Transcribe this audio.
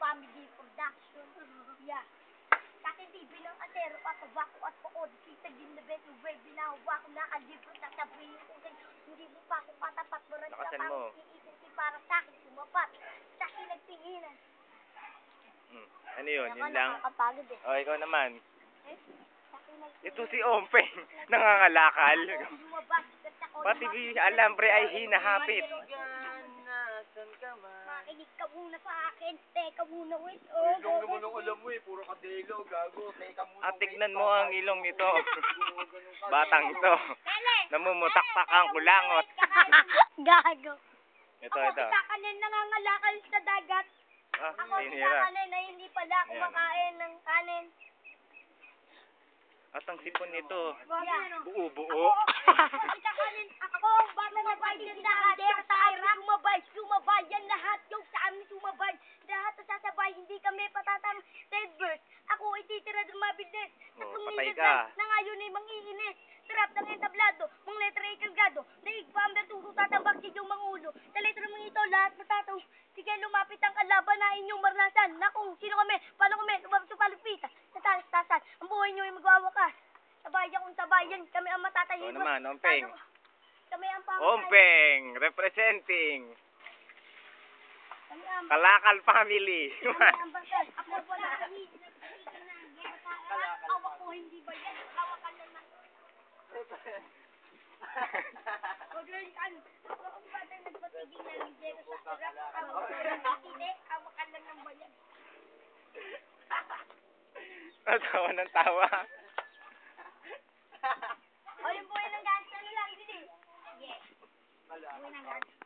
family production. Yeah. Kasi TV ng atero, patawako at pakod. Kita din na beto, way binawak na kalibro. Sasabihin ko sa'yo, hindi mo pa ako patapat. Marad ka parang iisip para sa'kin sumapat. Sa'kin nagtinginan. Ano yun? Yun lang? Nakakapagod eh. O, ikaw naman. Ito si Ompeng, nangangalakal. Pati alambre ay hinahapit. Makinig ka muna sa akin. Teka muna, wait. Ilong naman ang alam mo eh. Puro kadelo, gago. Teka muna. At tignan mo ang ilong nito. Batang ito. Namumutaktak ang kulangot. Gago. Ito. Ako si Kakanin nangangalakal sa dagat. Ako si Kakanin na hindi pala kumakain ng kanin. At ang sipon nito, buo-buo. Si Kakanin, ako ang bata na bayan lahat. Sa amin sumabay yan lahat. Yung sa amin sumabay. Lahat na sasabay, hindi kami patatang dead bird. Ako ititira ng mabilis. Patay ka. Na ngayon ay mangiinis. Trap ng entablado, mga letra ay kalgado. Daig pa ang bertuso tatambak si yung mangulo. Sa letra mga ito, lahat matataw. Sige, lumapit ang kalaban na inyong maranasan. Na kung sino kami, paano kami, lumabas sa palupitan. Sa talas-tasan, ang buhay nyo ay magwawakas. Sabayan kung sabayan, kami ang matatayin. O naman, Ompeng. Kami ang pamatayin. Ompeng, representing Kalakal family. Kami ang basal. Ako wala kami. Awak ko, hindi ba yan? Awakan lang na. Paglalaan, ang batang nagpatigil na ng Jero sa harap. Awakan lang ng bayan. Tawa ng tawa.